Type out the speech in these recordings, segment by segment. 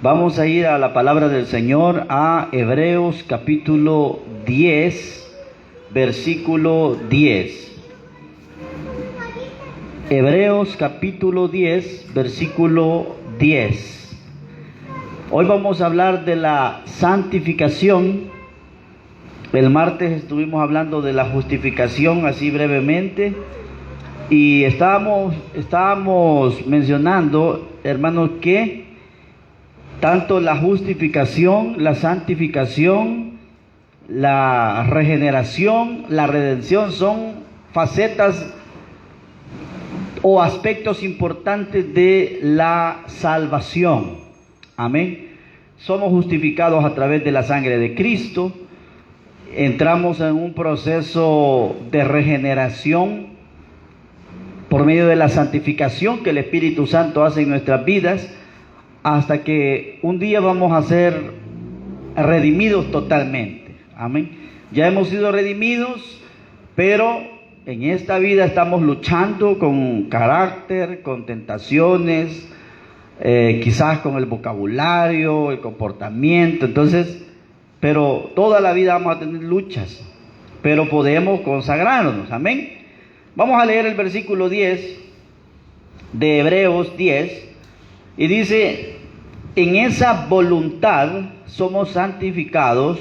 Vamos a ir a la palabra del Señor, a Hebreos capítulo 10, versículo 10. Hebreos capítulo 10, versículo 10. Hoy vamos a hablar de la santificación. El martes estuvimos hablando de la justificación así brevemente. Y estábamos mencionando, hermanos, que tanto la justificación, la santificación, la regeneración, la redención son facetas o aspectos importantes de la salvación. Amén. Somos justificados a través de la sangre de Cristo. Entramos en un proceso de regeneración por medio de la santificación que el Espíritu Santo hace en nuestras vidas, hasta que un día vamos a ser redimidos totalmente. Amén. Ya hemos sido redimidos, pero en esta vida estamos luchando con carácter, con tentaciones, quizás con el vocabulario, el comportamiento. Entonces, pero toda la vida vamos a tener luchas, pero podemos consagrarnos. Amén. Vamos a leer el versículo 10 de Hebreos 10 y dice: en esa voluntad somos santificados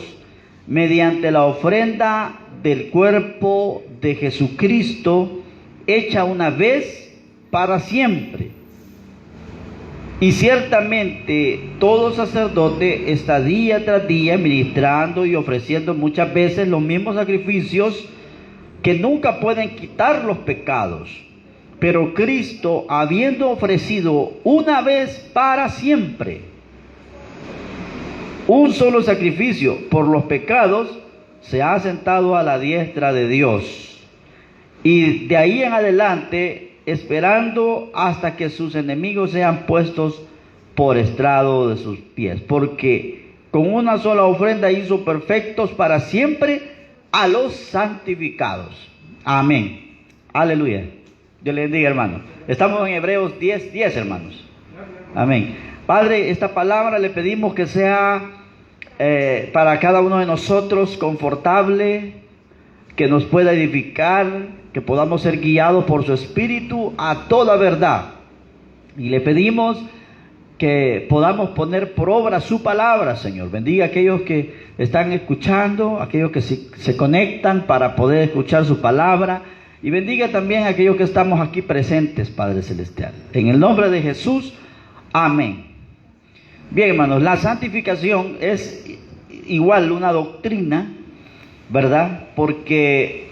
mediante la ofrenda del cuerpo de Jesucristo, hecha una vez para siempre. Y ciertamente todo sacerdote está día tras día ministrando y ofreciendo muchas veces los mismos sacrificios que nunca pueden quitar los pecados. Pero Cristo, habiendo ofrecido una vez para siempre un solo sacrificio por los pecados, se ha sentado a la diestra de Dios. Y de ahí en adelante, esperando hasta que sus enemigos sean puestos por estrado de sus pies. Porque con una sola ofrenda hizo perfectos para siempre a los santificados. Amén. Aleluya. Dios les bendiga, hermanos. Estamos en Hebreos 10:10, hermanos. Amén. Padre, esta palabra le pedimos que sea para cada uno de nosotros confortable, que nos pueda edificar, que podamos ser guiados por su Espíritu a toda verdad. Y le pedimos que podamos poner por obra su palabra, Señor. Bendiga a aquellos que están escuchando, aquellos que se conectan para poder escuchar su palabra. Y bendiga también a aquellos que estamos aquí presentes, Padre Celestial. En el nombre de Jesús, amén. Bien, hermanos, la santificación es igual una doctrina, ¿verdad? Porque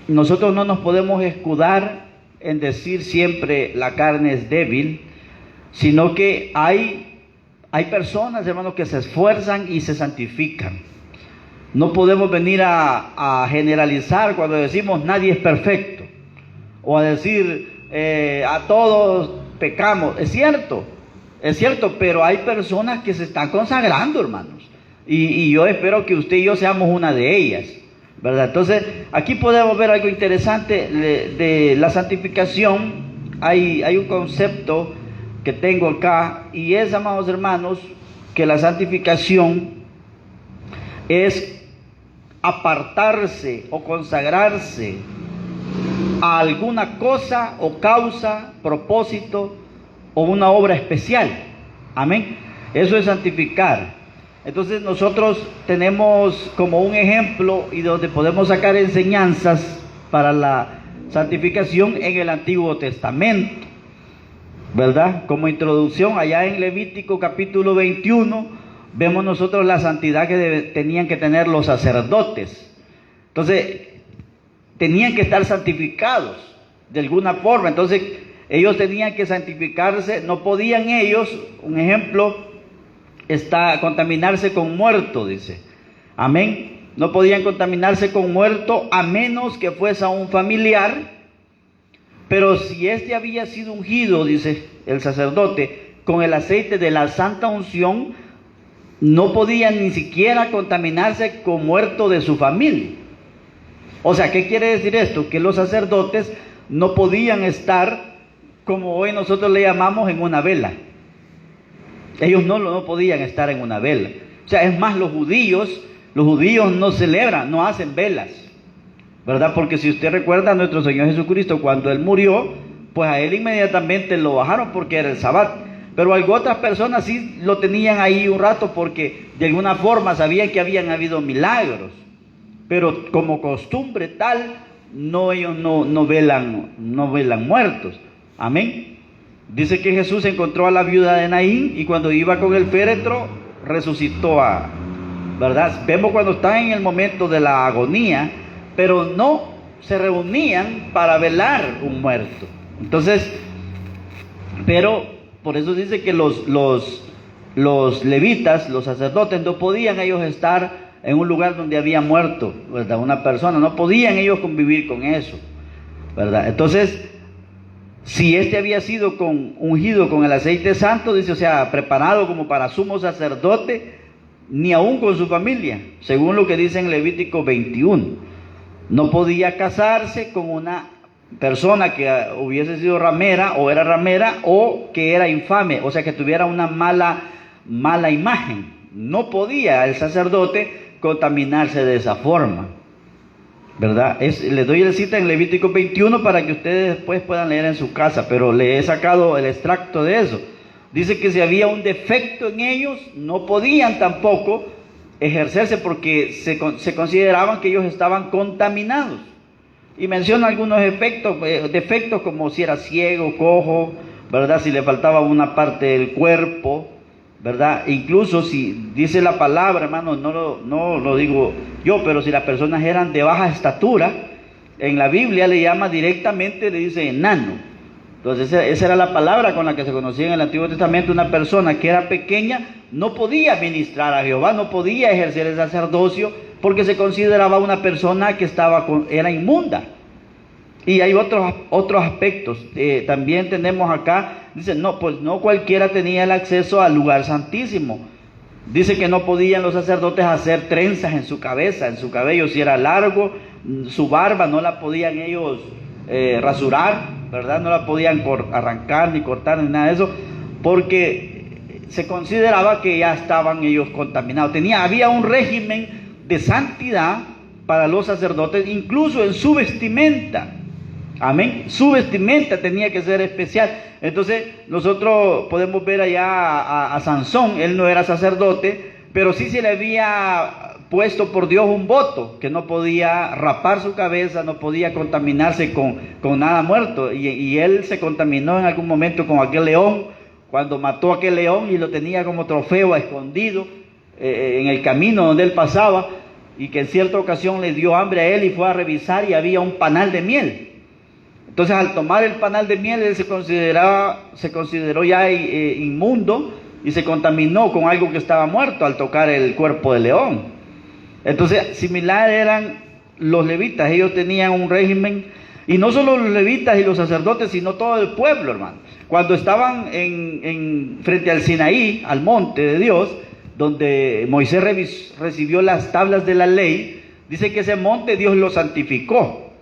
nosotros no nos podemos escudar en decir siempre la carne es débil, sino que hay personas, hermanos, que se esfuerzan y se santifican. No podemos venir a generalizar cuando decimos nadie es perfecto, o a decir a todos pecamos. Es cierto, pero hay personas que se están consagrando, hermanos, y yo espero que usted y yo seamos una de ellas, ¿verdad? Entonces, aquí podemos ver algo interesante de la santificación. Hay un concepto que tengo acá, y es, amados hermanos, que la santificación es apartarse o consagrarse a alguna cosa o causa, propósito o una obra especial. Amén. Eso es santificar. Entonces nosotros tenemos como un ejemplo y donde podemos sacar enseñanzas para la santificación en el Antiguo Testamento, ¿verdad? Como introducción, allá en Levítico capítulo 21, vemos nosotros la santidad que tenían que tener los sacerdotes. Entonces, tenían que estar santificados de alguna forma. Entonces, ellos tenían que santificarse. No podían ellos, un ejemplo, contaminarse con muerto, dice. Amén. No podían contaminarse con muerto a menos que fuese a un familiar. Pero si este había sido ungido, dice el sacerdote, con el aceite de la santa unción, no podían ni siquiera contaminarse con muerto de su familia. O sea, ¿qué quiere decir esto? Que los sacerdotes no podían estar, como hoy nosotros le llamamos, en una vela. Ellos no podían estar en una vela. O sea, es más, los judíos no celebran, no hacen velas, ¿verdad? Porque si usted recuerda a nuestro Señor Jesucristo, cuando Él murió, pues a Él inmediatamente lo bajaron porque era el Sabbat. Pero otras personas sí lo tenían ahí un rato porque de alguna forma sabían que habían habido milagros. Pero como costumbre tal, ellos no velan muertos. Amén. Dice que Jesús encontró a la viuda de Naín y cuando iba con el féretro, resucitó ¿verdad? Vemos cuando están en el momento de la agonía, pero no se reunían para velar un muerto. Entonces, pero por eso dice que los levitas, los sacerdotes, no podían ellos estar en un lugar donde había muerto, ¿verdad? Una persona, no podían ellos convivir con eso, ¿verdad? Entonces, si había sido ungido con el aceite santo, dice, o sea, preparado como para sumo sacerdote, ni aún con su familia, según lo que dice en Levítico 21. No podía casarse con una persona que hubiese sido ramera, o era ramera, o que era infame, o sea, que tuviera una mala imagen. No podía el sacerdote contaminarse de esa forma, ¿verdad? Les doy el cita en Levítico 21 para que ustedes después puedan leer en su casa, pero le he sacado el extracto de eso. Dice que si había un defecto en ellos, no podían tampoco ejercerse porque se consideraban que ellos estaban contaminados. Y menciona algunos defectos como si era ciego, cojo, ¿verdad? Si le faltaba una parte del cuerpo, ¿verdad? Incluso si dice la palabra, hermano, no lo digo yo, pero si las personas eran de baja estatura, en la Biblia le llama directamente, le dice enano. Entonces esa era la palabra con la que se conocía en el Antiguo Testamento. Una persona que era pequeña no podía ministrar a Jehová, no podía ejercer el sacerdocio porque se consideraba una persona que era inmunda. Y hay otros aspectos. También tenemos acá, dice, pues no cualquiera tenía el acceso al lugar santísimo. Dice que no podían los sacerdotes hacer trenzas en su cabeza, en su cabello, si era largo, su barba no la podían ellos rasurar, ¿verdad? No la podían arrancar, ni cortar, ni nada de eso, porque se consideraba que ya estaban ellos contaminados. Había un régimen de santidad para los sacerdotes, incluso en su vestimenta. Amén. Su vestimenta tenía que ser especial. Entonces nosotros podemos ver allá a Sansón. Él no era sacerdote, pero sí se le había puesto por Dios un voto, que no podía rapar su cabeza, no podía contaminarse con nada muerto. Y él se contaminó en algún momento con aquel león, cuando mató a aquel león y lo tenía como trofeo escondido en el camino donde él pasaba, y que en cierta ocasión le dio hambre a él y fue a revisar y había un panal de miel. Entonces, al tomar el panal de miel, él se consideró ya inmundo y se contaminó con algo que estaba muerto al tocar el cuerpo del león. Entonces, similar eran los levitas. Ellos tenían un régimen, y no solo los levitas y los sacerdotes, sino todo el pueblo, hermano. Cuando estaban frente al Sinaí, al monte de Dios, donde Moisés recibió las tablas de la ley, dice que ese monte Dios lo santificó,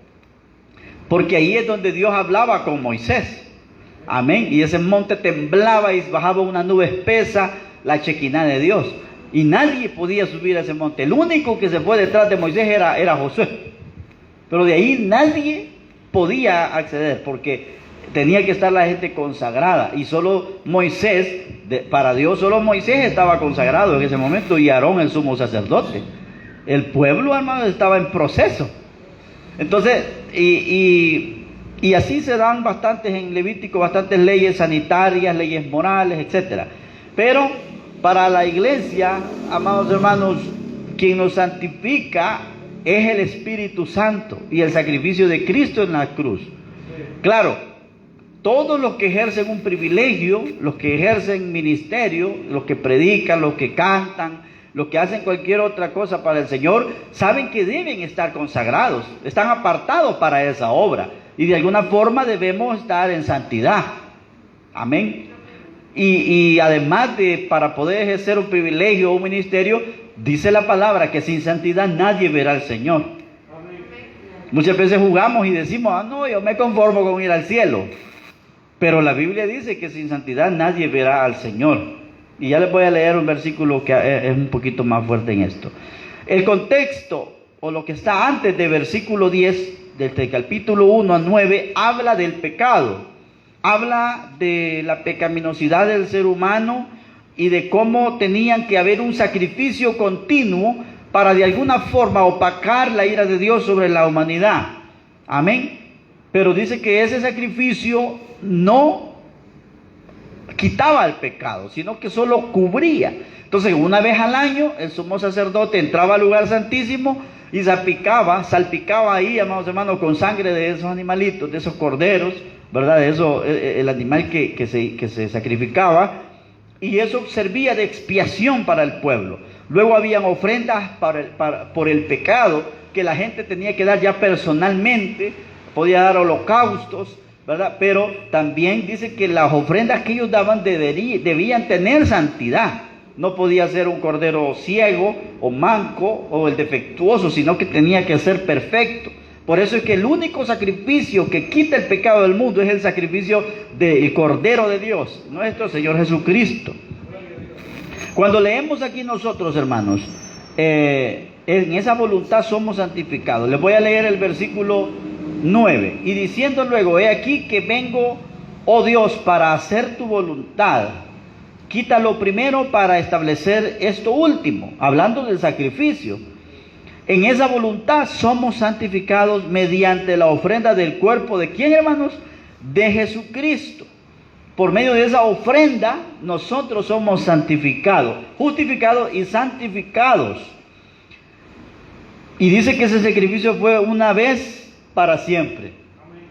porque ahí es donde Dios hablaba con Moisés. Amén. Y ese monte temblaba y bajaba una nube espesa, la Shekinah de Dios. Y nadie podía subir a ese monte. El único que se fue detrás de Moisés era Josué. Pero de ahí nadie podía acceder, porque tenía que estar la gente consagrada. Y solo Moisés, para Dios, solo Moisés estaba consagrado en ese momento, y Aarón el sumo sacerdote. El pueblo, hermano, estaba en proceso. Entonces, y así se dan en Levítico bastantes leyes sanitarias, leyes morales, etc. Pero para la iglesia, amados hermanos, quien nos santifica es el Espíritu Santo y el sacrificio de Cristo en la cruz. Claro, todos los que ejercen un privilegio, los que ejercen ministerio, los que predican, los que cantan, los que hacen cualquier otra cosa para el Señor, saben que deben estar consagrados, están apartados para esa obra, y de alguna forma debemos estar en santidad. Amén. Y además para poder ejercer un privilegio o un ministerio, dice la palabra que sin santidad nadie verá al Señor. Amén. Muchas veces jugamos y decimos, no, yo me conformo con ir al cielo. Pero la Biblia dice que sin santidad nadie verá al Señor. Y ya les voy a leer un versículo que es un poquito más fuerte en esto. El contexto, o lo que está antes del versículo 10, del capítulo 1 a 9, habla del pecado. Habla de la pecaminosidad del ser humano y de cómo tenían que haber un sacrificio continuo para de alguna forma opacar la ira de Dios sobre la humanidad. Amén. Pero dice que ese sacrificio no quitaba el pecado, sino que solo cubría. Entonces, una vez al año, el sumo sacerdote entraba al lugar santísimo y salpicaba ahí, amados hermanos, con sangre de esos animalitos, de esos corderos, ¿verdad? De eso, el animal que se sacrificaba, y eso servía de expiación para el pueblo. Luego habían ofrendas por el pecado que la gente tenía que dar ya personalmente, podía dar holocaustos, ¿verdad? Pero también dice que las ofrendas que ellos daban debían tener santidad. No podía ser un cordero ciego o manco o el defectuoso, sino que tenía que ser perfecto. Por eso es que el único sacrificio que quita el pecado del mundo es el sacrificio del Cordero de Dios, nuestro Señor Jesucristo. Cuando leemos aquí nosotros, hermanos, en esa voluntad somos santificados. Les voy a leer el versículo 9. Y diciendo luego, he aquí que vengo, oh Dios, para hacer tu voluntad. Quítalo primero para establecer esto último, hablando del sacrificio. En esa voluntad somos santificados mediante la ofrenda del cuerpo de ¿quién, hermanos? De Jesucristo. Por medio de esa ofrenda nosotros somos santificados, justificados y santificados. Y dice que ese sacrificio fue una vez para siempre.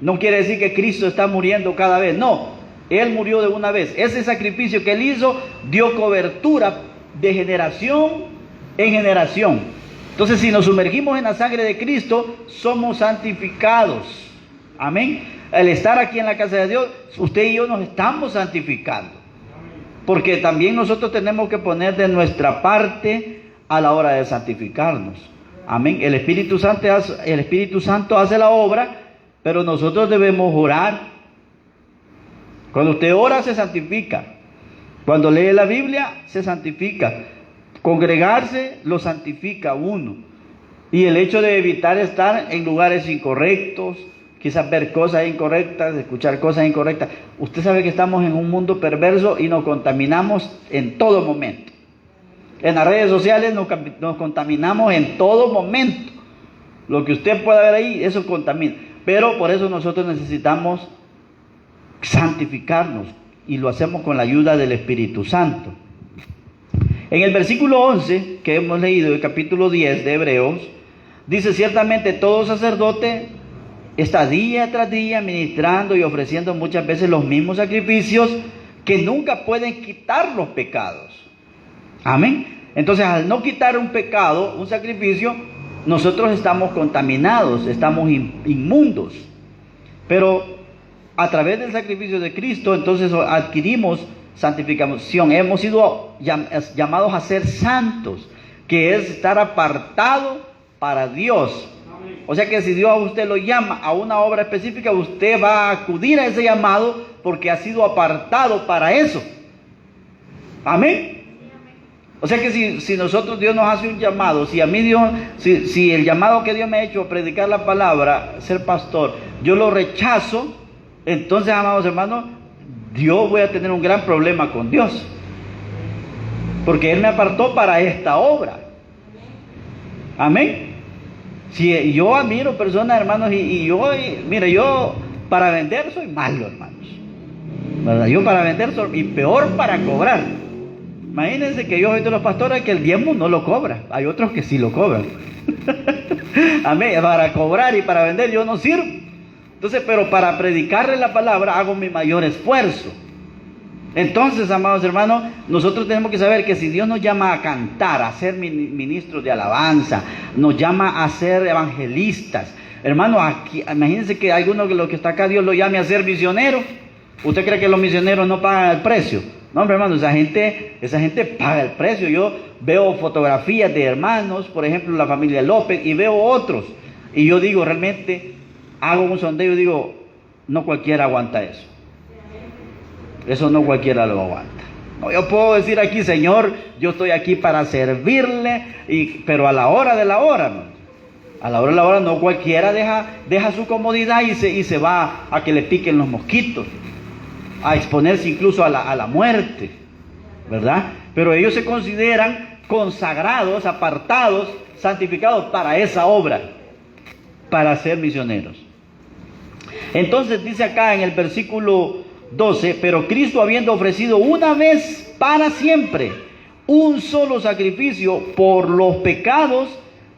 No quiere decir que Cristo está muriendo cada vez, no. Él murió de una vez. Ese sacrificio que Él hizo dio cobertura de generación en generación. Entonces, si nos sumergimos en la sangre de Cristo, somos santificados. Amén. Al estar aquí en la casa de Dios, usted y yo nos estamos santificando. Porque también nosotros tenemos que poner de nuestra parte a la hora de santificarnos. Amén. El Espíritu Santo hace la obra, pero nosotros debemos orar. Cuando usted ora, se santifica. Cuando lee la Biblia, se santifica. Congregarse lo santifica uno. Y el hecho de evitar estar en lugares incorrectos, quizás ver cosas incorrectas, escuchar cosas incorrectas. Usted sabe que estamos en un mundo perverso y nos contaminamos en todo momento. En las redes sociales nos contaminamos en todo momento. Lo que usted pueda ver ahí, eso contamina. Pero por eso nosotros necesitamos santificarnos, y lo hacemos con la ayuda del Espíritu Santo. En el versículo 11 que hemos leído, el capítulo 10 de Hebreos, dice: ciertamente todo sacerdote está día tras día ministrando y ofreciendo muchas veces los mismos sacrificios que nunca pueden quitar los pecados. Amén. Entonces, al no quitar un pecado, un sacrificio, nosotros estamos contaminados, estamos inmundos. Pero a través del sacrificio de Cristo, entonces adquirimos santificación. Hemos sido llamados a ser santos, que es estar apartado para Dios. O sea que si Dios a usted lo llama a una obra específica, usted va a acudir a ese llamado porque ha sido apartado para eso. Amén. O sea que si nosotros, Dios nos hace un llamado, si a mí Dios, si el llamado que Dios me ha hecho a predicar la palabra, ser pastor, yo lo rechazo, entonces, amados hermanos, yo voy a tener un gran problema con Dios, porque Él me apartó para esta obra. Amén. Si yo admiro personas, hermanos, mire, yo para vender soy malo, hermanos, ¿verdad? Yo para vender soy, y peor para cobrar. Imagínense que yo soy de los pastores que el diezmo no lo cobra. Hay otros que sí lo cobran. Amén. Para cobrar y para vender yo no sirvo. Entonces, pero para predicarle la palabra hago mi mayor esfuerzo. Entonces, amados hermanos, nosotros tenemos que saber que si Dios nos llama a cantar, a ser ministros de alabanza, nos llama a ser evangelistas, hermanos, aquí, imagínense que alguno de los que está acá, Dios lo llame a ser misionero. ¿Usted cree que los misioneros no pagan el precio? No, hombre, hermano, esa gente paga el precio. Yo veo fotografías de hermanos, por ejemplo, la familia López, y veo otros, y yo digo, realmente, hago un sondeo y digo, no cualquiera aguanta eso. Eso no cualquiera lo aguanta. No, yo puedo decir aquí, Señor, yo estoy aquí para servirle, pero a la hora de la hora, ¿no? A la hora de la hora no cualquiera deja su comodidad y se va a que le piquen los mosquitos, a exponerse incluso a la muerte, ¿verdad? Pero ellos se consideran consagrados, apartados, santificados para esa obra, para ser misioneros. Entonces dice acá en el versículo 12, pero Cristo, habiendo ofrecido una vez para siempre un solo sacrificio por los pecados,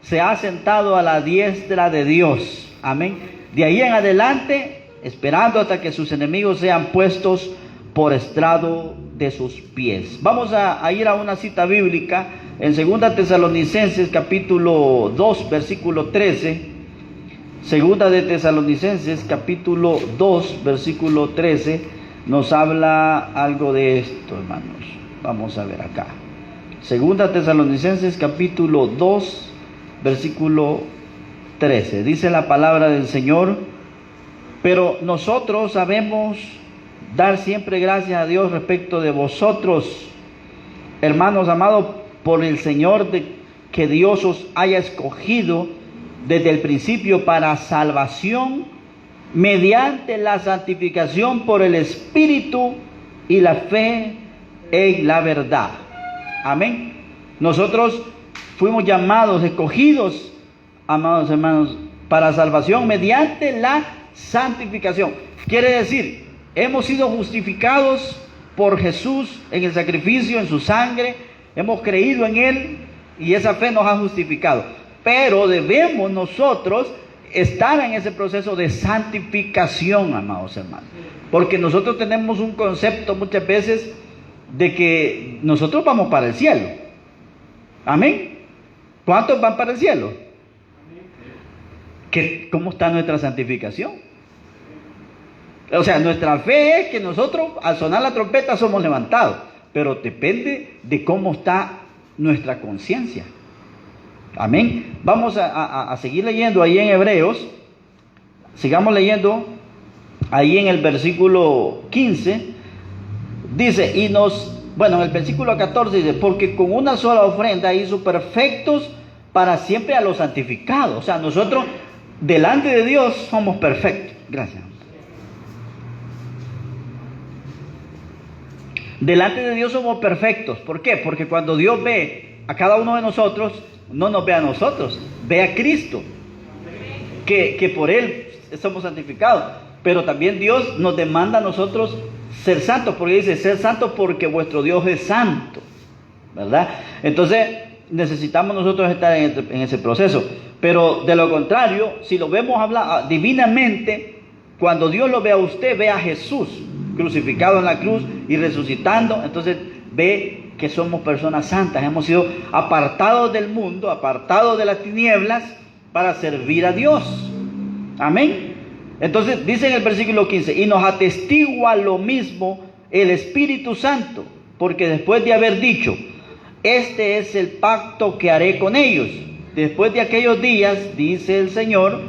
se ha sentado a la diestra de Dios. Amén. De ahí en adelante, esperando hasta que sus enemigos sean puestos por estrado de sus pies. Vamos a ir a una cita bíblica en 2 Tesalonicenses capítulo 2 versículo 13. 2 de Tesalonicenses capítulo 2 versículo 13 nos habla algo de esto, hermanos. Vamos a ver acá. 2 Tesalonicenses capítulo 2 versículo 13. Dice la palabra del Señor: pero nosotros sabemos dar siempre gracias a Dios respecto de vosotros, hermanos amados, por el Señor, que Dios os haya escogido desde el principio para salvación, mediante la santificación por el Espíritu y la fe en la verdad. Amén. Nosotros fuimos llamados, escogidos, amados hermanos, para salvación mediante la santificación. Quiere decir, hemos sido justificados por Jesús en el sacrificio, en su sangre. Hemos creído en Él y esa fe nos ha justificado. Pero debemos nosotros estar en ese proceso de santificación, amados hermanos. Porque nosotros tenemos un concepto muchas veces de que nosotros vamos para el cielo. Amén. ¿Cuántos van para el cielo? ¿Cómo está nuestra santificación? O sea, nuestra fe es que nosotros al sonar la trompeta somos levantados, pero depende de cómo está nuestra conciencia. Amén. Vamos a seguir leyendo ahí en Hebreos. Sigamos leyendo ahí en el versículo 15. Dice, en el versículo 14 dice, porque con una sola ofrenda hizo perfectos para siempre a los santificados. O sea, nosotros delante de Dios somos perfectos. Gracias. Delante de Dios somos perfectos. ¿Por qué? Porque cuando Dios ve a cada uno de nosotros, no nos ve a nosotros, ve a Cristo, que por Él somos santificados. Pero también Dios nos demanda a nosotros ser santos, porque dice, ser santos porque vuestro Dios es santo, ¿verdad? Entonces necesitamos nosotros estar en ese proceso. Pero de lo contrario, si lo vemos hablar divinamente, cuando Dios lo ve a usted, ve a Jesús crucificado en la cruz y resucitando, entonces ve que somos personas santas, hemos sido apartados del mundo, apartados de las tinieblas para servir a Dios. Amén. Entonces dice en el versículo 15, y nos atestigua lo mismo el Espíritu Santo, porque después de haber dicho, este es el pacto que haré con ellos, después de aquellos días, dice el Señor,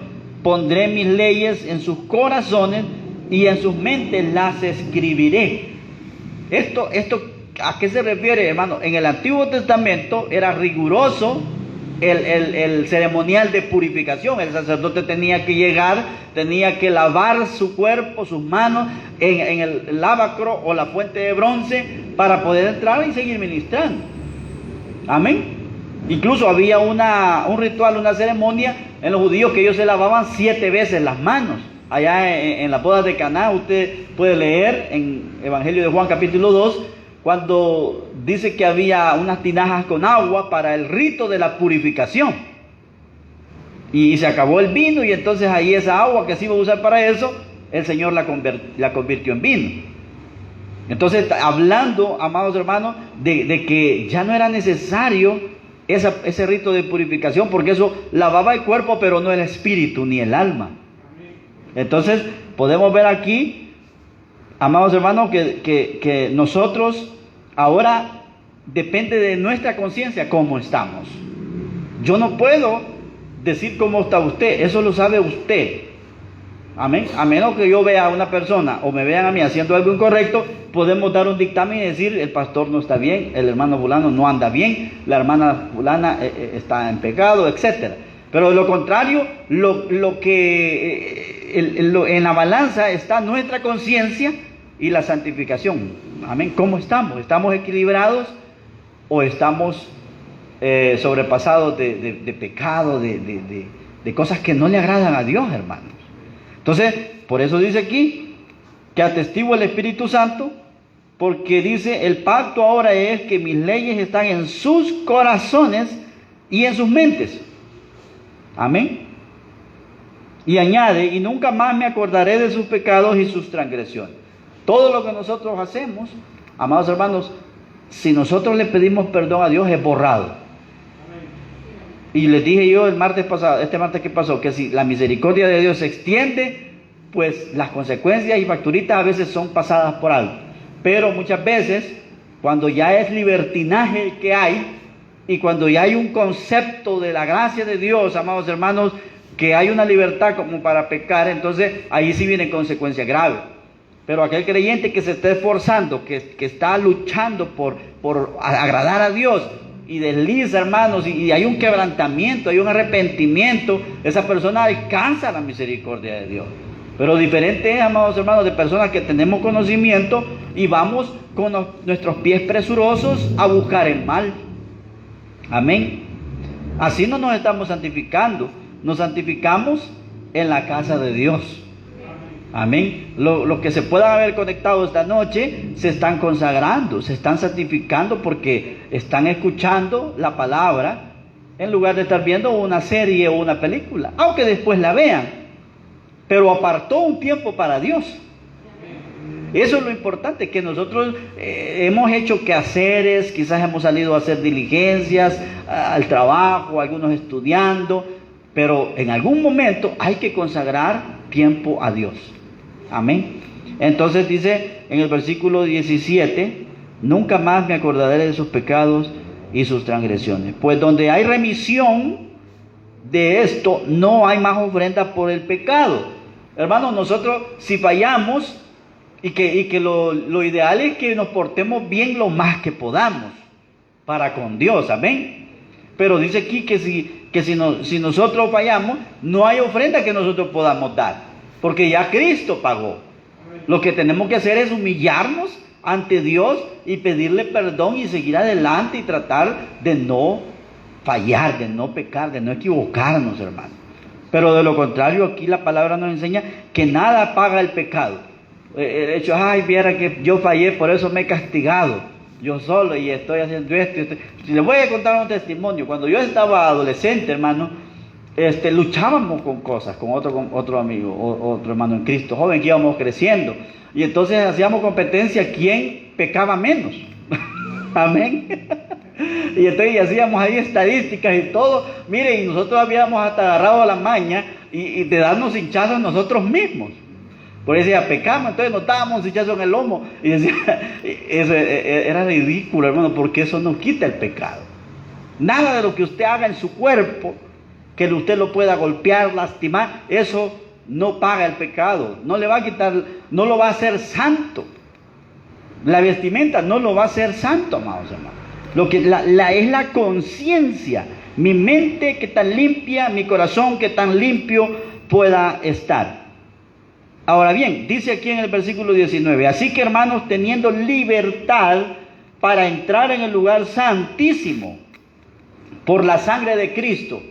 pondré mis leyes en sus corazones y en sus mentes las escribiré. Esto ¿a qué se refiere, hermano? En el Antiguo Testamento era riguroso el ceremonial de purificación. El sacerdote tenía que llegar, tenía que lavar su cuerpo, sus manos en el lavacro o la fuente de bronce para poder entrar y seguir ministrando. Amén. Incluso había un ritual, una ceremonia en los judíos que ellos se lavaban 7 veces las manos. Allá en las bodas de Caná, usted puede leer en Evangelio de Juan capítulo 2, cuando dice que había unas tinajas con agua para el rito de la purificación. Y se acabó el vino, y entonces ahí esa agua que se iba a usar para eso, el Señor la convirtió en vino. Entonces, hablando, amados hermanos, de que ya no era necesario ese rito de purificación, porque eso lavaba el cuerpo, pero no el espíritu ni el alma. Entonces, podemos ver aquí, amados hermanos, que nosotros ahora depende de nuestra conciencia cómo estamos. Yo no puedo decir cómo está usted, eso lo sabe usted. Amén. A menos que yo vea a una persona o me vean a mí haciendo algo incorrecto, podemos dar un dictamen y decir, el pastor no está bien, el hermano fulano no anda bien, la hermana fulana está en pecado, etcétera. Pero de lo contrario, en la balanza está nuestra conciencia y la santificación. Amén. ¿Cómo estamos? ¿Estamos equilibrados o estamos sobrepasados de pecado, de cosas que no le agradan a Dios, hermanos? Entonces, por eso dice aquí que atestigua el Espíritu Santo, porque dice, el pacto ahora es que mis leyes están en sus corazones y en sus mentes. Amén. Y añade, y nunca más me acordaré de sus pecados y sus transgresiones. Todo lo que nosotros hacemos, amados hermanos, si nosotros le pedimos perdón a Dios, es borrado. Y les dije yo el martes pasado, este martes que pasó, que si la misericordia de Dios se extiende, pues las consecuencias y facturitas a veces son pasadas por alto. Pero muchas veces, cuando ya es libertinaje el que hay, y cuando ya hay un concepto de la gracia de Dios, amados hermanos, que hay una libertad como para pecar, entonces ahí sí viene consecuencia grave. Pero aquel creyente que se está esforzando, que está luchando por agradar a Dios, y desliza, hermanos, y hay un quebrantamiento, hay un arrepentimiento, esa persona alcanza la misericordia de Dios. Pero diferente es, amados hermanos, de personas que tenemos conocimiento y vamos con nuestros pies presurosos a buscar el mal. Amén. Así no nos estamos santificando, nos santificamos en la casa de Dios. Amén. Los que se puedan haber conectado esta noche se están consagrando, se están santificando porque están escuchando la palabra en lugar de estar viendo una serie o una película, aunque después la vean, pero apartó un tiempo para Dios. Eso es lo importante, que nosotros hemos hecho quehaceres, quizás hemos salido a hacer diligencias al trabajo, algunos estudiando, pero en algún momento hay que consagrar tiempo a Dios. Amén. Entonces dice en el versículo 17, nunca más me acordaré de sus pecados y sus transgresiones. Pues donde hay remisión de esto, no hay más ofrenda por el pecado. Hermanos, nosotros si fallamos, y que lo ideal es que nos portemos bien lo más que podamos para con Dios. Amén. Pero dice aquí que si nosotros fallamos, no hay ofrenda que nosotros podamos dar, porque ya Cristo pagó. Lo que tenemos que hacer es humillarnos ante Dios y pedirle perdón y seguir adelante y tratar de no fallar, de no pecar, de no equivocarnos, hermano. Pero de lo contrario, aquí la palabra nos enseña que nada paga el pecado. El hecho, viera que yo fallé, por eso me he castigado yo solo y estoy haciendo esto. Si les voy a contar un testimonio, cuando yo estaba adolescente, hermano, luchábamos con cosas, con otro amigo, otro hermano en Cristo, joven, que íbamos creciendo, y entonces hacíamos competencia quién pecaba menos. Amén. Y entonces hacíamos ahí estadísticas y todo. Mire, y nosotros habíamos hasta agarrado la maña y de darnos hinchazos nosotros mismos. Por eso decía, pecamos, entonces nos dábamos hinchazos en el lomo. Y decía, eso era ridículo, hermano, porque eso no quita el pecado. Nada de lo que usted haga en su cuerpo, que usted lo pueda golpear, lastimar, eso no paga el pecado, no le va a quitar, no lo va a hacer santo. La vestimenta no lo va a hacer santo, amados hermanos. Lo que es la conciencia, mi mente que tan limpia, mi corazón que tan limpio pueda estar. Ahora bien, dice aquí en el versículo 19, así que hermanos, teniendo libertad para entrar en el lugar santísimo por la sangre de Cristo,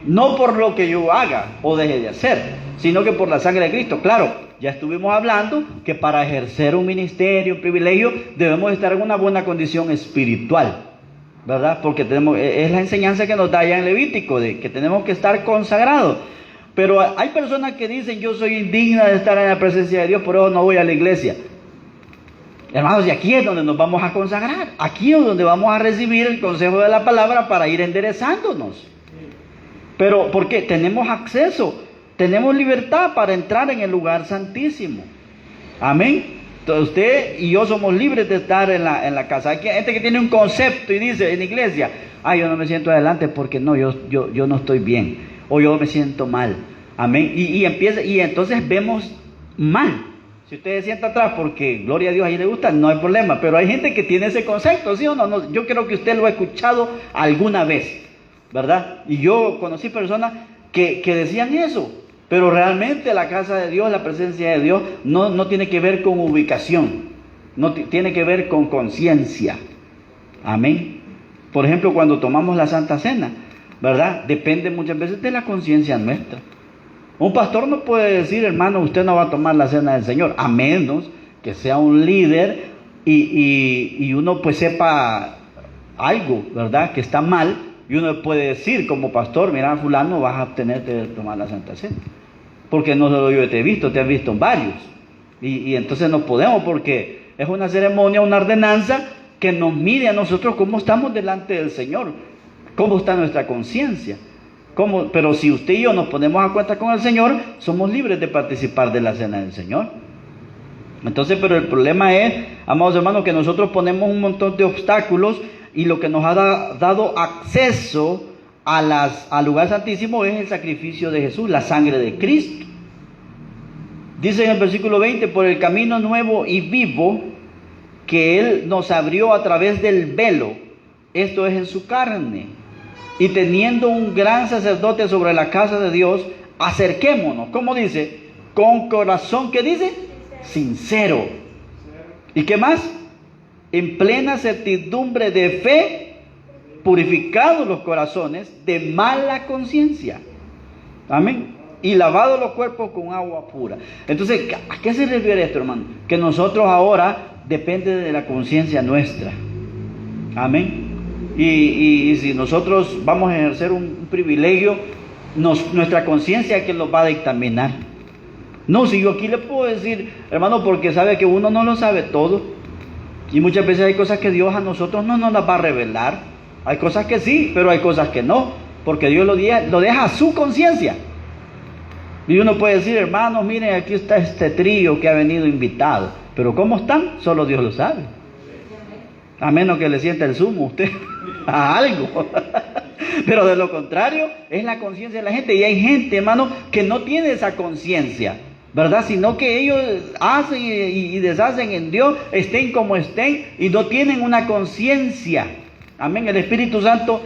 no por lo que yo haga o deje de hacer, sino que por la sangre de Cristo. Claro, ya estuvimos hablando que para ejercer un ministerio, un privilegio, debemos estar en una buena condición espiritual, ¿verdad? Porque es la enseñanza que nos da ya en Levítico, de que tenemos que estar consagrados. Pero hay personas que dicen, yo soy indigna de estar en la presencia de Dios, por eso no voy a la iglesia. Hermanos, y aquí es donde nos vamos a consagrar. Aquí es donde vamos a recibir el consejo de la palabra para ir enderezándonos. Pero, ¿por qué? Tenemos acceso, tenemos libertad para entrar en el lugar santísimo. Amén. Entonces, usted y yo somos libres de estar en la casa. Hay gente que tiene un concepto y dice en la iglesia, yo no me siento adelante porque no, yo no estoy bien. O yo me siento mal. Amén. Y empieza, y entonces vemos mal. Si usted se sienta atrás porque, gloria a Dios, a ella le gusta, no hay problema. Pero hay gente que tiene ese concepto, ¿sí o no? No, yo creo que usted lo ha escuchado alguna vez, ¿verdad? Y yo conocí personas que decían eso. Pero realmente la casa de Dios, la presencia de Dios, no tiene que ver con ubicación. No tiene que ver con conciencia. Amén. Por ejemplo, cuando tomamos la Santa Cena, ¿verdad? Depende muchas veces de la conciencia nuestra. Un pastor no puede decir, hermano, usted no va a tomar la cena del Señor, a menos que sea un líder y uno pues sepa algo, ¿verdad? Que está mal, y uno puede decir como pastor, mira, fulano, vas a obtenerte de tomar la Santa Cena. Porque no solo yo te he visto, te has visto en varios. Y entonces no podemos, porque es una ceremonia, una ordenanza que nos mide a nosotros cómo estamos delante del Señor, cómo está nuestra conciencia. Pero si usted y yo nos ponemos a cuenta con el Señor, somos libres de participar de la cena del Señor. Entonces, pero el problema es, amados hermanos, que nosotros ponemos un montón de obstáculos y lo que nos ha dado acceso al lugar santísimo es el sacrificio de Jesús, la sangre de Cristo. Dice en el versículo 20, por el camino nuevo y vivo que Él nos abrió a través del velo, esto es en su carne. Y teniendo un gran sacerdote sobre la casa de Dios, acerquémonos, ¿cómo dice? Con corazón, ¿qué dice? Sincero. ¿Y qué más? En plena certidumbre de fe, purificados los corazones de mala conciencia. Amén. Y lavados los cuerpos con agua pura. Entonces, ¿a qué se refiere esto, hermano? Que nosotros ahora depende de la conciencia nuestra. Amén. Y si nosotros vamos a ejercer un privilegio, nuestra conciencia es que nos va a dictaminar. No, si yo aquí le puedo decir, hermano, porque sabe que uno no lo sabe todo. Y muchas veces hay cosas que Dios a nosotros no nos las va a revelar. Hay cosas que sí, pero hay cosas que no. Porque Dios lo deja a su conciencia. Y uno puede decir, hermanos, miren, aquí está este trío que ha venido invitado. Pero ¿cómo están? Solo Dios lo sabe. A menos que le sienta el zumo usted a algo. Pero de lo contrario, es la conciencia de la gente. Y hay gente, hermano, que no tiene esa conciencia, ¿verdad? Sino que ellos hacen y deshacen en Dios, estén como estén, y no tienen una conciencia. Amén. El Espíritu Santo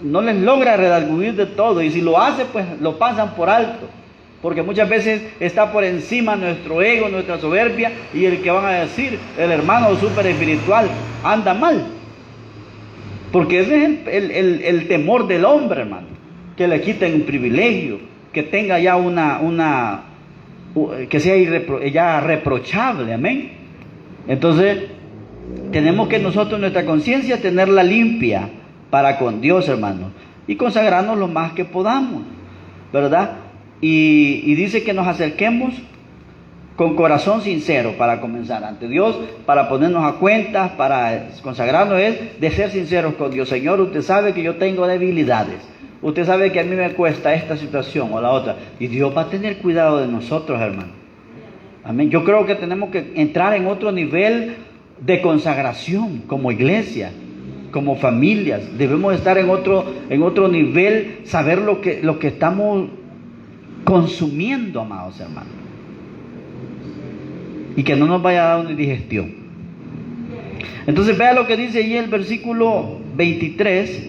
no les logra redarguir de todo. Y si lo hace, pues lo pasan por alto. Porque muchas veces está por encima nuestro ego, nuestra soberbia, y el que van a decir, el hermano súper espiritual, anda mal. Porque ese es el temor del hombre, hermano. Que le quiten un privilegio, que tenga ya que sea ya reprochable, amén. Entonces, tenemos que nosotros, nuestra conciencia, tenerla limpia para con Dios, hermano. Y consagrarnos lo más que podamos, ¿verdad? Y dice que nos acerquemos con corazón sincero para comenzar ante Dios, para ponernos a cuentas, para consagrarnos, es de ser sinceros con Dios. Señor, usted sabe que yo tengo debilidades, usted sabe que a mí me cuesta esta situación o la otra, y Dios va a tener cuidado de nosotros, hermano. Amén. Yo creo que tenemos que entrar en otro nivel de consagración como iglesia, como familias. Debemos estar en otro nivel, saber lo que estamos consumiendo, amados hermanos, y que no nos vaya a dar una indigestión. Entonces vea lo que dice allí el versículo 23: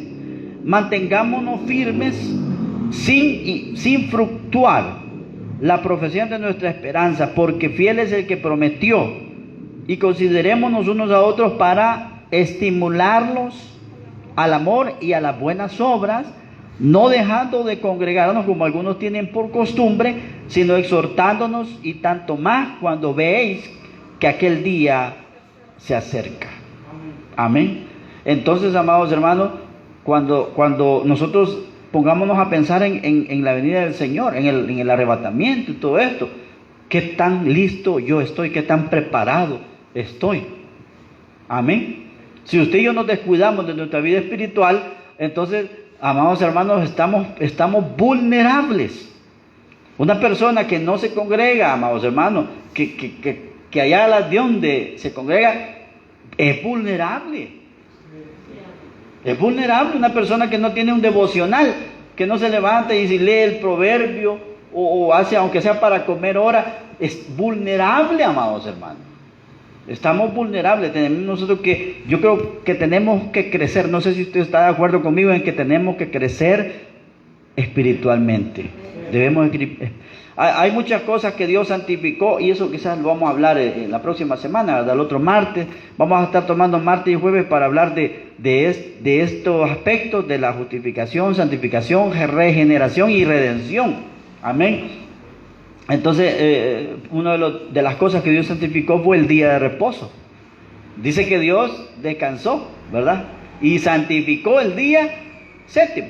mantengámonos firmes sin fructuar la profesión de nuestra esperanza, porque fiel es el que prometió, y considerémonos unos a otros para estimularlos al amor y a las buenas obras, no dejando de congregarnos como algunos tienen por costumbre, sino exhortándonos, y tanto más cuando veéis que aquel día se acerca. Amén. Entonces, amados hermanos, cuando nosotros pongámonos a pensar en la venida del Señor, en el arrebatamiento y todo esto, qué tan listo yo estoy, qué tan preparado estoy. Amén. Si usted y yo nos descuidamos de nuestra vida espiritual, entonces, amados hermanos, estamos vulnerables. Una persona que no se congrega, amados hermanos, que allá de donde se congrega, es vulnerable. Es vulnerable una persona que no tiene un devocional, que no se levanta y si lee el proverbio o hace, aunque sea para comer hora, es vulnerable, amados hermanos. Estamos vulnerables, tenemos nosotros que, yo creo que tenemos que crecer. No sé si usted está de acuerdo conmigo en que tenemos que crecer espiritualmente. Hay muchas cosas que Dios santificó, y eso quizás lo vamos a hablar en la próxima semana, del otro martes. Vamos a estar tomando martes y jueves para hablar de estos aspectos de la justificación, santificación, regeneración y redención. Amén. Entonces, una de las cosas que Dios santificó fue el día de reposo. Dice que Dios descansó, ¿verdad? Y santificó el día séptimo,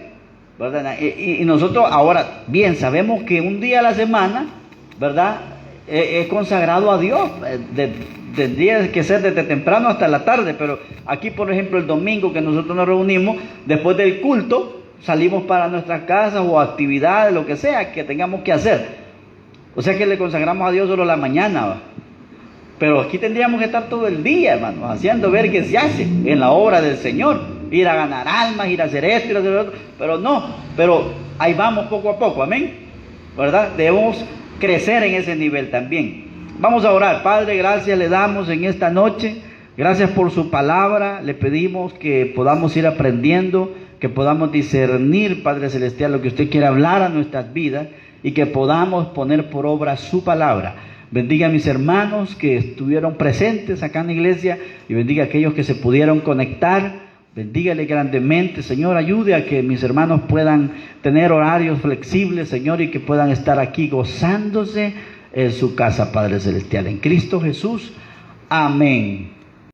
¿verdad? Y nosotros ahora, bien, sabemos que un día a la semana, ¿verdad? Es consagrado a Dios. Tendría que ser desde temprano hasta la tarde, pero aquí, por ejemplo, el domingo que nosotros nos reunimos, después del culto, salimos para nuestras casas o actividades, lo que sea que tengamos que hacer. O sea que le consagramos a Dios solo la mañana, ¿va? Pero aquí tendríamos que estar todo el día, hermanos, haciendo ver qué se hace en la obra del Señor. Ir a ganar almas, ir a hacer esto, ir a hacer lo otro. Pero no, pero ahí vamos poco a poco, amén, ¿verdad? Debemos crecer en ese nivel también. Vamos a orar. Padre, gracias le damos en esta noche. Gracias por su palabra. Le pedimos que podamos ir aprendiendo, que podamos discernir, Padre Celestial, lo que usted quiere hablar a nuestras vidas, y que podamos poner por obra su palabra. Bendiga a mis hermanos que estuvieron presentes acá en la iglesia, y bendiga a aquellos que se pudieron conectar. Bendígale grandemente, Señor. Ayude a que mis hermanos puedan tener horarios flexibles, Señor, y que puedan estar aquí gozándose en su casa, Padre Celestial. En Cristo Jesús. Amén.